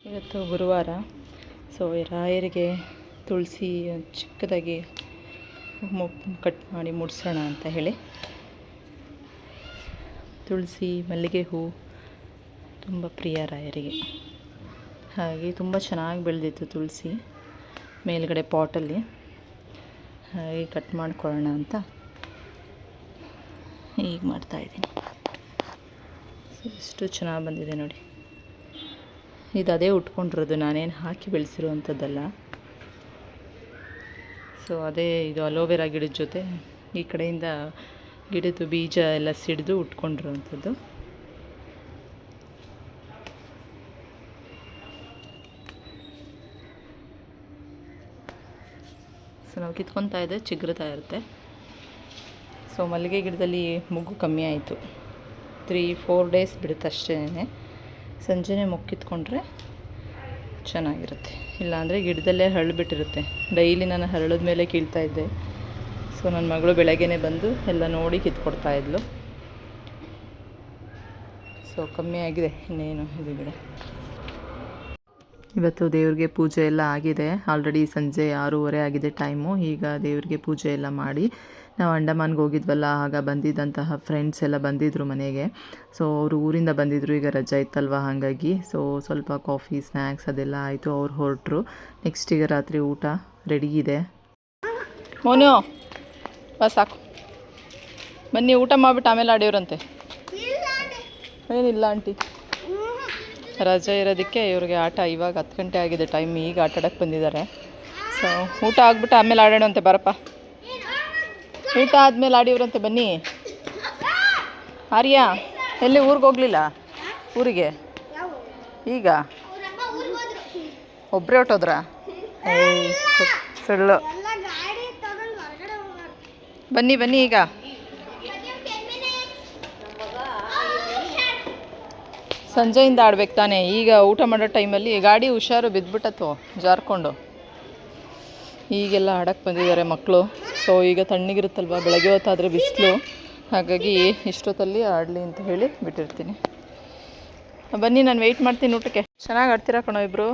ಇವತ್ತು ಗುರುವಾರ. ಸೊ ರಾಯರಿಗೆ ತುಳಸಿ ಚಿಕ್ಕದಾಗಿ ಕಟ್ ಮಾಡಿ ಮುಡಿಸೋಣ ಅಂತ ಹೇಳಿ. ತುಳಸಿ, ಮಲ್ಲಿಗೆ ಹೂವು ತುಂಬ ಪ್ರಿಯ ರಾಯರಿಗೆ. ಹಾಗೆ ತುಂಬ ಚೆನ್ನಾಗಿ ಬೆಳೆದಿತ್ತು ತುಳಸಿ ಮೇಲ್ಗಡೆ ಪಾಟಲ್ಲಿ. ಹಾಗೆ ಕಟ್ ಮಾಡ್ಕೊಳ್ಳೋಣ ಅಂತ ಈಗ ಮಾಡ್ತಾಯಿದ್ದೀನಿ. ಸೊ ಎಷ್ಟು ಚೆನ್ನಾಗಿ ಬಂದಿದೆ ನೋಡಿ. ಇದು ಅದೇ ಉಟ್ಕೊಂಡಿರೋದು, ನಾನೇನು ಹಾಕಿ ಬೆಳೆಸಿರುವಂಥದ್ದಲ್ಲ. ಸೊ ಅದೇ ಇದು ಅಲೋವೆರಾ ಗಿಡದ ಜೊತೆ ಈ ಕಡೆಯಿಂದ ಗಿಡದ ಬೀಜ ಎಲ್ಲ ಸಿಡಿದು ಉಟ್ಕೊಂಡಿರುವಂಥದ್ದು. ಸೊ ನಾವು ಕಿತ್ಕೊತಾ ಇದ್ದೆ, ಚಿಗುರ್ತಾ ಇರುತ್ತೆ. ಸೊ ಮಲ್ಲಿಗೆ ಗಿಡದಲ್ಲಿ ಮೊಗ್ಗು ಕಮ್ಮಿ ಆಯಿತು. 3-4 ಡೇಸ್ ಬಿಡುತ್ತೆ ಅಷ್ಟೇ. ಸಂಜೆನೇ ಮೊಗ್ಗು ಕಿತ್ಕೊಂಡ್ರೆ ಚೆನ್ನಾಗಿರುತ್ತೆ. ಇಲ್ಲಾಂದರೆ ಗಿಡದಲ್ಲೇ ಹರಳಿಬಿಟ್ಟಿರುತ್ತೆ. ಡೈಲಿ ನಾನು ಹರಳಿದ ಮೇಲೆ ಕೀಳ್ತಾ ಇದ್ದೆ. ಸೊ ನನ್ನ ಮಗಳು ಬೆಳಗ್ಗೆನೇ ಬಂದು ಎಲ್ಲ ನೋಡಿ ಕಿತ್ಕೊಡ್ತಾಯಿದ್ಲು. ಸೊ ಕಮ್ಮಿ ಆಗಿದೆ ಇನ್ನೇನು ಇದು ಗಿಡ. ಇವತ್ತು ದೇವ್ರಿಗೆ ಪೂಜೆ ಎಲ್ಲ ಆಗಿದೆ. ಆಲ್ರೆಡಿ ಸಂಜೆ 6:30 ಆಗಿದೆ ಟೈಮು. ಈಗ ದೇವ್ರಿಗೆ ಪೂಜೆ ಎಲ್ಲ ಮಾಡಿ ನಾವು ಅಂಡಮಾನ್ಗೆ ಹೋಗಿದ್ವಲ್ಲ, ಆಗ ಬಂದಿದ್ದಂತಹ ಫ್ರೆಂಡ್ಸ್ ಎಲ್ಲ ಬಂದಿದ್ದರು ಮನೆಗೆ. ಸೊ ಅವರು ಊರಿಂದ ಬಂದಿದ್ದರು, ಈಗ ರಜೆ ಇತ್ತಲ್ವ ಹಾಗಾಗಿ. ಸೊ ಸ್ವಲ್ಪ ಕಾಫಿ, ಸ್ನ್ಯಾಕ್ಸ್ ಅದೆಲ್ಲ ಆಯಿತು. ಅವ್ರು ಹೊರಟರು. ನೆಕ್ಸ್ಟ್ ಈಗ ರಾತ್ರಿ ಊಟ ರೆಡಿ ಇದೆ. ಮೋನು ಸಾಕು ಬನ್ನಿ, ಊಟ ಮಾಡಿಬಿಟ್ಟು ಆಮೇಲೆ ಆಡಿವ್ರಂತೆ. ಏನಿಲ್ಲ ಆಂಟಿ, ರಜೆ ಇರೋದಕ್ಕೆ ಇವ್ರಿಗೆ ಆಟ. ಇವಾಗ 10 ಗಂಟೆ ಆಗಿದೆ ಟೈಮ್, ಈಗ ಆಟ ಆಡೋಕ್ಕೆ ಬಂದಿದ್ದಾರೆ. ಸೊ ಊಟ ಆಗ್ಬಿಟ್ಟು ಆಮೇಲೆ ಆಡೋಣಂತೆ. ಬರಪ್ಪ, ಊಟ ಆದಮೇಲೆ ಆಡಿವ್ರಂತೆ. ಬನ್ನಿ. ಆರ್ಯ ಎಲ್ಲಿ ಊರಿಗೆ ಹೋಗಲಿಲ್ಲ? ಊರಿಗೆ ಈಗ ಒಬ್ಬರೇ ಹೊಟ್ಟೋದ್ರಾ? ಸುಳ್ಳು. ಬನ್ನಿ ಬನ್ನಿ, ಈಗ ಸಂಜೆಯಿಂದ ಆಡ್ಬೇಕು ತಾನೇ. ಈಗ ಊಟ ಮಾಡೋ ಟೈಮಲ್ಲಿ ಗಾಡಿ ಹುಷಾರು, ಬಿದ್ದುಬಿಟ್ಟತ್ತು ಜಾರ್ಕೊಂಡು. ಈಗೆಲ್ಲ ಆಡೋಕ್ಕೆ ಬಂದಿದ್ದಾರೆ ಮಕ್ಕಳು. ಸೊ ಈಗ ತಣ್ಣಗಿರುತ್ತಲ್ವ, ಬೆಳಗ್ಗೆ ಹೊತ್ತಾದರೆ ಬಿಸಿಲು, ಹಾಗಾಗಿ ಇಷ್ಟೊತ್ತಲ್ಲಿ ಆಡಲಿ ಅಂತ ಹೇಳಿ ಬಿಟ್ಟಿರ್ತೀನಿ. ಬನ್ನಿ, ನಾನು ವೆಯ್ಟ್ ಮಾಡ್ತೀನಿ ಊಟಕ್ಕೆ. ಚೆನ್ನಾಗಿ ಆಡ್ತೀರಾ ಕಣೋ ಇಬ್ಬರು.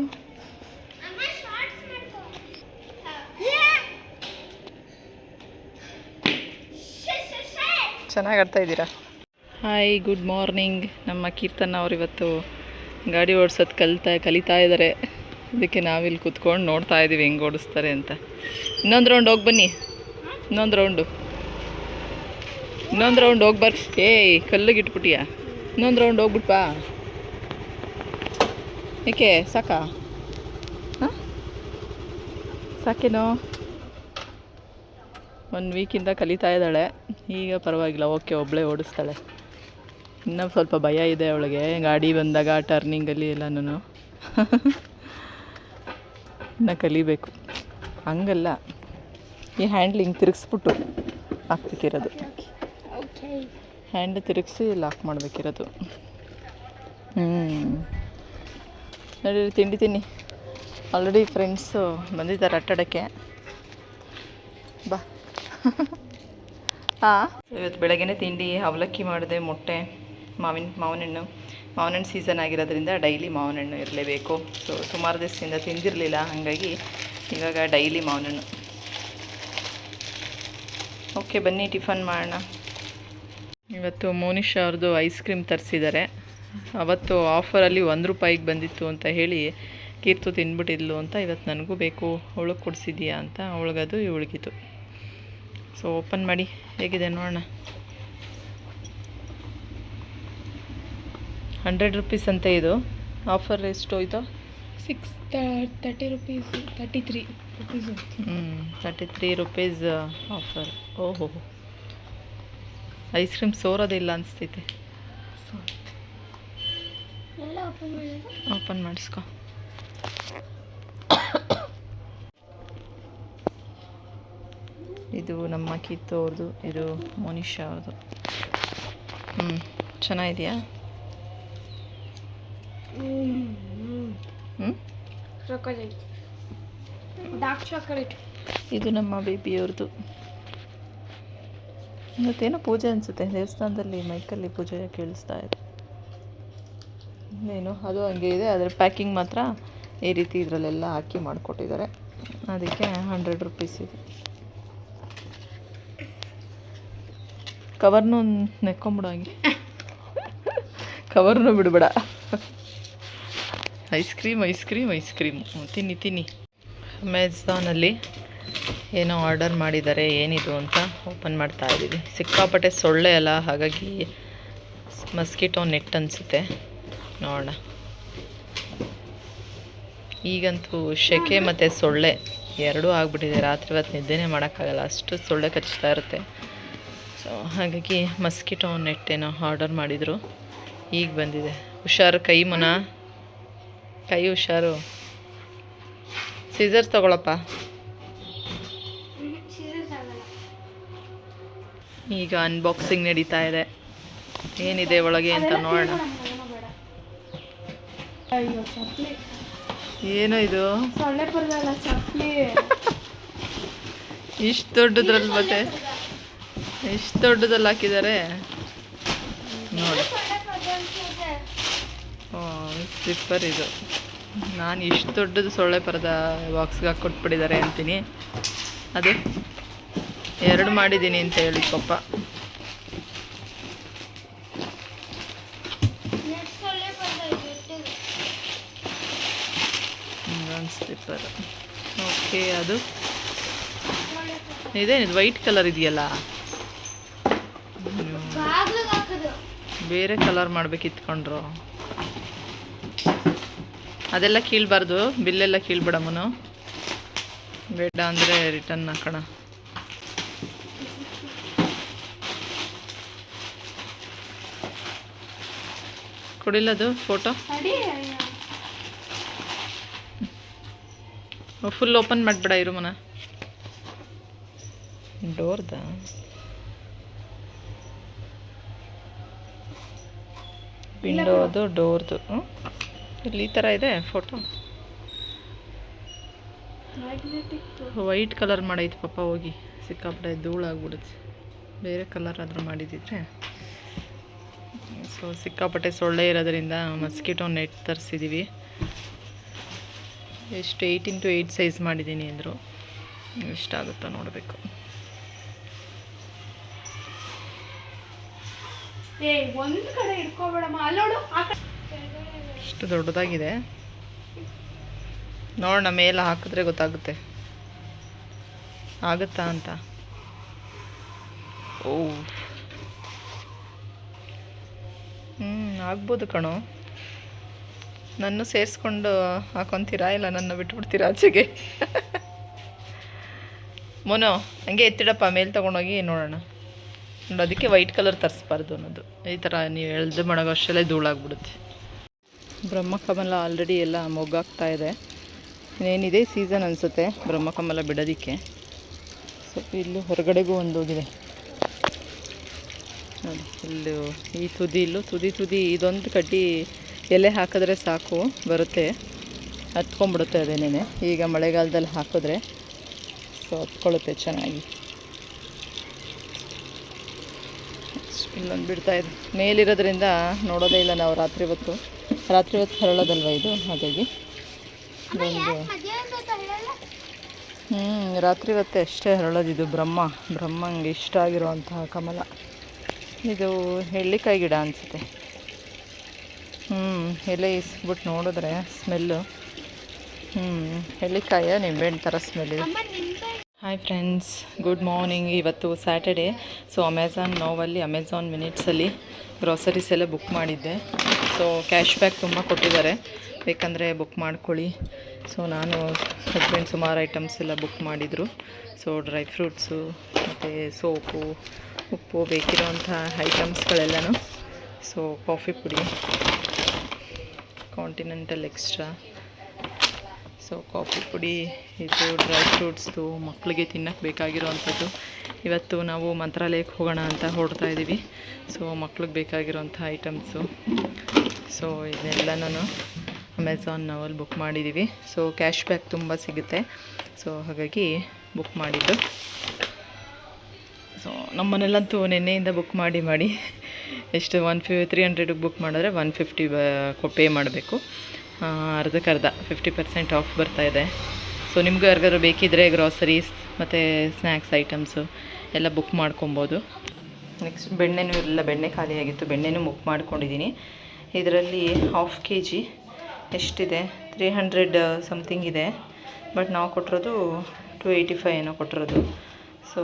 ಚೆನ್ನಾಗಿ ಆಡ್ತಾ ಇದ್ದೀರಾ. Hi, good morning. ನಮ್ಮ ಕೀರ್ತನ ಅವ್ರು ಇವತ್ತು ಗಾಡಿ ಓಡಿಸೋದು ಕಲಿತಾ ಇದ್ದಾರೆ. ಅದಕ್ಕೆ ನಾವಿಲ್ಲಿ ಕೂತ್ಕೊಂಡು ನೋಡ್ತಾ ಇದ್ದೀವಿ ಹೆಂಗೆ ಓಡಿಸ್ತಾರೆ ಅಂತ. ಇನ್ನೊಂದು ರೌಂಡ್ ಹೋಗಿ ಬನ್ನಿ. ಇನ್ನೊಂದು ರೌಂಡು ಹೋಗಿ ಬರ್ರಿ. ಏಯ್, ಕಲ್ಲಿಗೆ ಇಟ್ಬಿಟ್ಟಿಯಾ? ಇನ್ನೊಂದು ರೌಂಡ್ ಹೋಗ್ಬಿಟ್ಟು ಬಾ. ಏಕೆ ಸಾಕಾ? ಹಾಂ, ಸಾಕೇನೋ? 1 ವೀಕಿಂದ ಕಲಿತಾ ಇದ್ದಾಳೆ. ಈಗ ಪರವಾಗಿಲ್ಲ, ಓಕೆ, ಒಬ್ಬಳೇ ಓಡಿಸ್ತಾಳೆ. ಇನ್ನೂ ಸ್ವಲ್ಪ ಭಯ ಇದೆ ಅವಳಿಗೆ, ಗಾಡಿ ಬಂದಾಗ ಟರ್ನಿಂಗಲ್ಲಿ ಎಲ್ಲನೂ. ಇನ್ನು ಕಲಿಬೇಕು. ಹಂಗಲ್ಲ, ಈ ಹ್ಯಾಂಡ್ಲ್ ಹಿಂಗೆ ತಿರುಗಿಸ್ಬಿಟ್ಟು ಹಾಕ್ಬೇಕಿರೋದು. ಹ್ಯಾಂಡ್ ತಿರುಗಿಸಿ ಲಾಕ್ ಮಾಡಬೇಕಿರೋದು. ನೋಡಿ, ತಿಂಡಿ ತಿನ್ನಿ. ಆಲ್ರೆಡಿ ಫ್ರೆಂಡ್ಸು ಬಂದಿದ್ದಾರೆ ಆಟಾಡೋಕ್ಕೆ. ಬಾ. ಹಾಂ, ಇವತ್ತು ಬೆಳಗ್ಗೆನೇ ತಿಂಡಿ ಅವಲಕ್ಕಿ ಮಾಡಿದೆ, ಮೊಟ್ಟೆ, ಮಾವಿನ ಹಣ್ಣು ಸೀಸನ್ ಆಗಿರೋದ್ರಿಂದ ಡೈಲಿ ಮಾವಿನ ಹಣ್ಣು ಇರಲೇಬೇಕು. ಸೊ ಸುಮಾರು ದಿವಸದಿಂದ ತಿಂದಿರಲಿಲ್ಲ, ಹಾಗಾಗಿ ಇವಾಗ ಡೈಲಿ ಮಾವಿನ ಹಣ್ಣು. ಓಕೆ, ಬನ್ನಿ ಟಿಫನ್ ಮಾಡೋಣ. ಇವತ್ತು ಮೋನಿಶ್ ಅವ್ರದ್ದು ಐಸ್ ಕ್ರೀಮ್ ತರಿಸಿದ್ದಾರೆ. ಅವತ್ತು ಆಫರಲ್ಲಿ 1 ರೂಪಾಯಿಗೆ ಬಂದಿತ್ತು ಅಂತ ಹೇಳಿ ಕೀರ್ತು ತಿಂದ್ಬಿಟ್ಟಿದ್ಲು ಅಂತ. ಇವತ್ತು ನನಗೂ ಬೇಕು, ಅವಳಿಗೆ ಕೊಡಿಸಿದ್ಯಾ ಅಂತ. ಅವಳಿಗದು ಇವಳಿಗಿತು. ಸೊ ಓಪನ್ ಮಾಡಿ ಹೇಗಿದೆ ನೋಡೋಣ. 100 ರೂಪೀಸ್ ಅಂತ ಇದು. ಆಫರ್ ಎಷ್ಟು ಹೋಯ್ತು? 30 ರೂಪೀಸ್, 33 ರೂಪೀಸ್. 33 rupees offer. ಓಹೋ, ಐಸ್ ಕ್ರೀಮ್ ಸೋರೋದಿಲ್ಲ ಅನಿಸ್ತೈತೆ. ಓಪನ್ ಮಾಡಿಸ್ಕೊ. ಇದು ನಮ್ಮ ಕೀರ್ತು ಅವ್ರದ್ದು, ಇದು ಮೋನಿಶಾ ಅವ್ರದ್ದು. ಚೆನ್ನಾಗಿದೆಯಾ? Dark chocolate. ಇದು ನಮ್ಮ ಬೇಬಿಯವ್ರದ್ದು. ಇವತ್ತೇನೋ ಪೂಜೆ ಅನಿಸುತ್ತೆ ದೇವಸ್ಥಾನದಲ್ಲಿ, ಮೈಕಲ್ಲಿ ಪೂಜೆ ಕೇಳಿಸ್ತಾ ಇದೆ. ಏನು ಅದು ಹಂಗೆ ಇದೆ, ಅದರ ಪ್ಯಾಕಿಂಗ್ ಮಾತ್ರ ಈ ರೀತಿ ಇದರಲ್ಲೆಲ್ಲ ಹಾಕಿ ಮಾಡಿಕೊಟ್ಟಿದ್ದಾರೆ. ಅದಕ್ಕೆ 100 ರುಪೀಸ್ ಇದೆ. ಕವರ್ನು ನೆಕ್ಕೊಂಬಿಡು, ಹಂಗೆ ಕವರ್ನು ಬಿಡಬೇಡ. ಐಸ್ ಕ್ರೀಮ್ ತಿನ್ನಿ. ಅಮೆಝಾನಲ್ಲಿ ಏನೋ ಆರ್ಡರ್ ಮಾಡಿದ್ದಾರೆ, ಏನಿದು ಅಂತ ಓಪನ್ ಮಾಡ್ತಾ ಇದ್ದೀವಿ. ಸಿಕ್ಕಾಪಟ್ಟೆ ಸೊಳ್ಳೆ ಅಲ್ಲ, ಹಾಗಾಗಿ ಮಸ್ಕಿಟೋ ನೆಟ್ ಅನಿಸುತ್ತೆ, ನೋಡೋಣ. ಈಗಂತೂ ಸೆಕೆ ಮತ್ತು ಸೊಳ್ಳೆ ಎರಡೂ ಆಗಿಬಿಟ್ಟಿದೆ. ರಾತ್ರಿ ಹೊತ್ತು ನಿದ್ದೆನೇ ಮಾಡೋಕ್ಕಾಗಲ್ಲ, ಅಷ್ಟು ಸೊಳ್ಳೆ ಕಚ್ತಾ ಇರುತ್ತೆ. ಸೊ ಹಾಗಾಗಿ ಮಸ್ಕಿಟೋ ನೆಟ್ ಏನೋ ಆರ್ಡರ್ ಮಾಡಿದರು, ಈಗ ಬಂದಿದೆ. ಹುಷಾರು, ಕೈ ಹುಷಾರು. ಸೀಸರ್ಸ್ ತಗೊಳಪ್ಪ. ಈಗ ಅನ್ಬಾಕ್ಸಿಂಗ್ ನಡೀತಾ ಇದೆ, ಏನಿದೆ ಒಳಗೆ ಅಂತ ನೋಡೋಣ. ಏನೋ ಇದು ಸೊಳ್ಳೆ ಪರದಲ್ಲ, ಚಪ್ಪಲಿ. ಇಷ್ಟು ದೊಡ್ಡದ್ರಲ್ಲಿ ಮತ್ತೆ ಇಷ್ಟು ದೊಡ್ಡದಲ್ಲಿ ಹಾಕಿದ್ದಾರೆ ನೋಡಿ. ಸ್ಲಿಪ್ಪರ್ ಇದು. ನಾನು ಇಷ್ಟು ದೊಡ್ಡದು ಸೊಳ್ಳೆ ಪರದ ಬಾಕ್ಸ್ಗೆ ಹಾಕಿ ಕೊಟ್ಬಿಟ್ಟಿದ್ದಾರೆ ಅಂತೀನಿ. ಅದು 2 ಮಾಡಿದ್ದೀನಿ ಅಂತ ಹೇಳಿ ಪಪ್ಪ. ಒಂದು ಸ್ಲಿಪ್ಪರ್. ಓಕೆ, ಅದು ಇದೇನಿದು ವೈಟ್ ಕಲರ್ ಇದೆಯಲ್ಲ, ಬೇರೆ ಕಲರ್ ಮಾಡ್ಬೇಕಿತ್ಕೊಂಡ್ರು. ಅದೆಲ್ಲ ಕೀಳ್ಬಾರ್ದು, ಬಿಲ್ಲೆಲ್ಲ ಕೀಳ್ಬಿಡಮ್ಮನು, ಬೇಡ ಅಂದರೆ ರಿಟರ್ನ್ ಹಾಕೋಣ. ಕೊಡಿಲ್ಲದು ಫೋಟೋ ಫುಲ್ ಓಪನ್ ಮಾಡಿಬಿಡ, ಇರು ಮನ. ಡೋರ್ದ ವಿಂಡೋದು ಡೋರ್ದು ಇಲ್ಲಿ ಈ ಥರ ಇದೆ ಫೋಟೋ. ವೈಟ್ ಕಲರ್ ಮಾಡೈತೆ ಪಾಪ, ಹೋಗಿ ಸಿಕ್ಕಾಪಟ್ಟೆ ಧೂಳಾಗ್ಬಿಡುತ್ತೆ. ಬೇರೆ ಕಲರ್ ಆದರೂ ಮಾಡಿದ್ದಿದ್ರೆ. ಸೊ ಸಿಕ್ಕಾಪಟ್ಟೆ ಸೊಳ್ಳೆ ಇರೋದ್ರಿಂದ ಮಸ್ಕಿಟೋ ನೆಟ್ ತರಿಸಿದ್ದೀವಿ. ಎಷ್ಟು 8x8 ಸೈಜ್ ಮಾಡಿದ್ದೀನಿ ಅಂದರು, ಎಷ್ಟಾಗುತ್ತೋ ನೋಡಬೇಕು. ಇಷ್ಟು ದೊಡ್ಡದಾಗಿದೆ, ನೋಡೋಣ ಮೇಲೆ ಹಾಕಿದ್ರೆ ಗೊತ್ತಾಗುತ್ತೆ ಆಗುತ್ತಾ ಅಂತ. ಓ ಆಗ್ಬೋದು ಕಣೋ. ನನ್ನ ಸೇರಿಸ್ಕೊಂಡು ಹಾಕೊತೀರಾ, ಇಲ್ಲ ನನ್ನ ಬಿಟ್ಬಿಡ್ತೀರಾ ಆಚೆಗೆ? ಮೋನೋ ಹಂಗೆ ಎತ್ತಿಡಪ್ಪ, ಮೇಲೆ ತೊಗೊಂಡೋಗಿ ನೋಡೋಣ. ನೋಡಿ, ಅದಕ್ಕೆ ವೈಟ್ ಕಲರ್ ತರಿಸ್ಬಾರ್ದು ಅನ್ನೋದು. ಈ ಥರ ನೀವು ಎಳ್ದು ಮಾಡೋ ಅಷ್ಟರಲ್ಲೇ ಧೂಳಾಗ್ಬಿಡುತ್ತೆ. ಬ್ರಹ್ಮಕಮಲ ಆಲ್ರೆಡಿ ಎಲ್ಲ ಮೊಗ್ಗಾಗ್ತಾ ಇದೆ. ಇನ್ನೇನಿದೆ ಸೀಸನ್ ಅನಿಸುತ್ತೆ ಬ್ರಹ್ಮಕಮಲ ಬಿಡೋದಕ್ಕೆ. ಸೊ ಇಲ್ಲೂ ಹೊರಗಡೆಗೂ ಒಂದು ಹೋಗಿದೆ ನೋಡಿ. ಇಲ್ಲೂ ಈ ತುದಿ ಇದೊಂದು ಕಡ್ಡಿ ಎಲೆ ಹಾಕಿದ್ರೆ ಸಾಕು, ಬರುತ್ತೆ, ಹತ್ಕೊಂಡ್ಬಿಡುತ್ತೆ ಅದೇನೇ. ಈಗ ಮಳೆಗಾಲದಲ್ಲಿ ಹಾಕಿದ್ರೆ ಸೊ ಹತ್ಕೊಳ್ಳುತ್ತೆ ಚೆನ್ನಾಗಿ. ಇಲ್ಲೊಂದು ಬಿಡ್ತಾಯಿದೆ, ಮೇಲಿರೋದ್ರಿಂದ ನೋಡೋದೇ ಇಲ್ಲ ನಾವು. ರಾತ್ರಿ ಹೊತ್ತು ಹರಳೋದಲ್ವ ಇದು, ಹಾಗಾಗಿ ಒಂದು ರಾತ್ರಿ ಹೊತ್ತೆ ಅಷ್ಟೇ ಹರಳೋದಿದು. ಬ್ರಹ್ಮಂಗೆ ಇಷ್ಟ ಆಗಿರೋವಂತಹ ಕಮಲ ಇದು. ಎಳ್ಳಿಕಾಯಿ ಗಿಡ ಅನಿಸುತ್ತೆ. ಎಲೆ ಇಸ್ಬಿಟ್ಟು ನೋಡಿದ್ರೆ ಸ್ಮೆಲ್ಲು ಎಳ್ಳಿಕಾಯ ನಿಂಬೆಹಣ್ಣು ಥರ ಸ್ಮೆಲ್ ಇದೆ. Hi friends, good morning. ಇವತ್ತು ಸ್ಯಾಟರ್ಡೇ. ಸೊ ಅಮೆಝಾನ್ ಮಿನಿಟ್ಸಲ್ಲಿ ಗ್ರಾಸರೀಸ್ ಎಲ್ಲ ಬುಕ್ ಮಾಡಿದ್ದೆ. ಸೊ ಕ್ಯಾಶ್ ಬ್ಯಾಕ್ ತುಂಬ ಕೊಟ್ಟಿದ್ದಾರೆ, ಬೇಕಂದರೆ ಬುಕ್ ಮಾಡ್ಕೊಳ್ಳಿ. ಸೊ ನಾನು ಹಸ್ಬೆಂಡ್ ಸುಮಾರು ಐಟಮ್ಸ್ ಎಲ್ಲ ಬುಕ್ ಮಾಡಿದರು. ಸೊ ಡ್ರೈ ಫ್ರೂಟ್ಸು ಮತ್ತು ಸೋಪು, ಉಪ್ಪು, ಬೇಕಿರೋವಂಥ ಐಟಮ್ಸ್ಗಳೆಲ್ಲನೂ. ಸೊ ಕಾಫಿ ಪುಡಿ, ಕಾಂಟಿನೆಂಟಲ್ ಎಕ್ಸ್ಟ್ರಾ, ಸೊ ಕಾಫಿ ಪುಡಿ, ಇದು ಡ್ರೈ ಫ್ರೂಟ್ಸ್ದು ಮಕ್ಕಳಿಗೆ ತಿನ್ನೋಕ್ಕೆ ಬೇಕಾಗಿರೋವಂಥದ್ದು. ಇವತ್ತು ನಾವು ಮಂತ್ರಾಲಯಕ್ಕೆ ಹೋಗೋಣ ಅಂತ ಹೊರಡ್ತಾ ಇದ್ದೀವಿ. ಸೊ ಮಕ್ಳಿಗೆ ಬೇಕಾಗಿರೋವಂಥ ಐಟಮ್ಸು. ಸೊ ಇದೆಲ್ಲನೂ ಅಮೆಝಾನಲ್ಲಿ ಬುಕ್ ಮಾಡಿದ್ದೀವಿ. ಸೊ ಕ್ಯಾಶ್ ಬ್ಯಾಕ್ ತುಂಬ ಸಿಗುತ್ತೆ, ಸೊ ಹಾಗಾಗಿ ಬುಕ್ ಮಾಡಿದ್ದು. ಸೊ ನಮ್ಮನೆಲ್ಲಂತೂ ನಿನ್ನೆಯಿಂದ ಬುಕ್ ಮಾಡಿ ಎಷ್ಟು 300ಗೆ ಬುಕ್ ಮಾಡಿದ್ರೆ 150 ಪೇ ಮಾಡಬೇಕು. ಅರ್ಧಕ್ಕರ್ಧ 50% ಆಫ್ ಬರ್ತಾಯಿದೆ. ಸೊ ನಿಮಗೂ ಯಾರಿಗಾದ್ರು ಬೇಕಿದ್ದರೆ ಗ್ರಾಸರೀಸ್ ಮತ್ತು ಸ್ನ್ಯಾಕ್ಸ್ ಐಟಮ್ಸು ಎಲ್ಲ ಬುಕ್ ಮಾಡ್ಕೊಬೋದು. ನೆಕ್ಸ್ಟ್ ಬೆಣ್ಣೆನೂ ಇಲ್ಲ, ಬೆಣ್ಣೆ ಖಾಲಿಯಾಗಿತ್ತು, ಬೆಣ್ಣೆನೂ ಬುಕ್ ಮಾಡ್ಕೊಂಡಿದ್ದೀನಿ. ಇದರಲ್ಲಿ 1/2 kg ಎಷ್ಟಿದೆ 300 ಸಮಥಿಂಗ್ ಇದೆ, ಬಟ್ ನಾವು ಕೊಟ್ಟಿರೋದು 285 ಏನೋ ಕೊಟ್ಟಿರೋದು. ಸೊ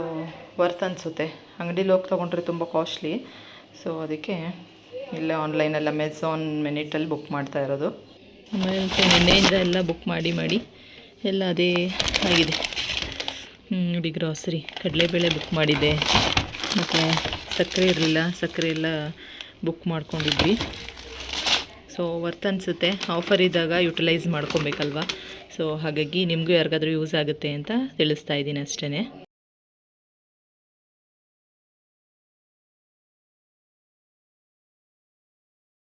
ವರ್ತ್ ಅನಿಸುತ್ತೆ. ಅಂಗಡೀಲಿ ಹೋಗಿ ತೊಗೊಂಡ್ರೆ ತುಂಬ ಕಾಸ್ಟ್ಲಿ. ಸೊ ಅದಕ್ಕೆ ಇಲ್ಲೇ ಆನ್ಲೈನೆಲ್ಲ ಅಮೆಝಾನ್ ಮಿನಿಟಲ್ಲಿ ಬುಕ್ ಮಾಡ್ತಾ ಇರೋದು. ಮತ್ತು ನಿನ್ನೆಯಿಂದ ಎಲ್ಲ ಬುಕ್ ಮಾಡಿ ಎಲ್ಲ ಅದೇ ಆಗಿದೆ. ನೋಡಿ ಗ್ರಾಸರಿ, ಕಡಲೆಬೇಳೆ ಬುಕ್ ಮಾಡಿದ್ದೆ, ಮತ್ತು ಸಕ್ಕರೆ ಇರಲಿಲ್ಲ, ಸಕ್ಕರೆ ಎಲ್ಲ ಬುಕ್ ಮಾಡ್ಕೊಂಡಿದ್ವಿ. ಸೊ ವರ್ತ್ ಅನಿಸುತ್ತೆ. ಆಫರ್ ಇದ್ದಾಗ ಯುಟಿಲೈಸ್ ಮಾಡ್ಕೊಬೇಕಲ್ವ. ಸೊ ಹಾಗಾಗಿ ನಿಮಗೂ ಯಾರಿಗಾದ್ರೂ ಯೂಸ್ ಆಗುತ್ತೆ ಅಂತ ತಿಳಿಸ್ತಾ ಇದ್ದೀನಿ ಅಷ್ಟೇ.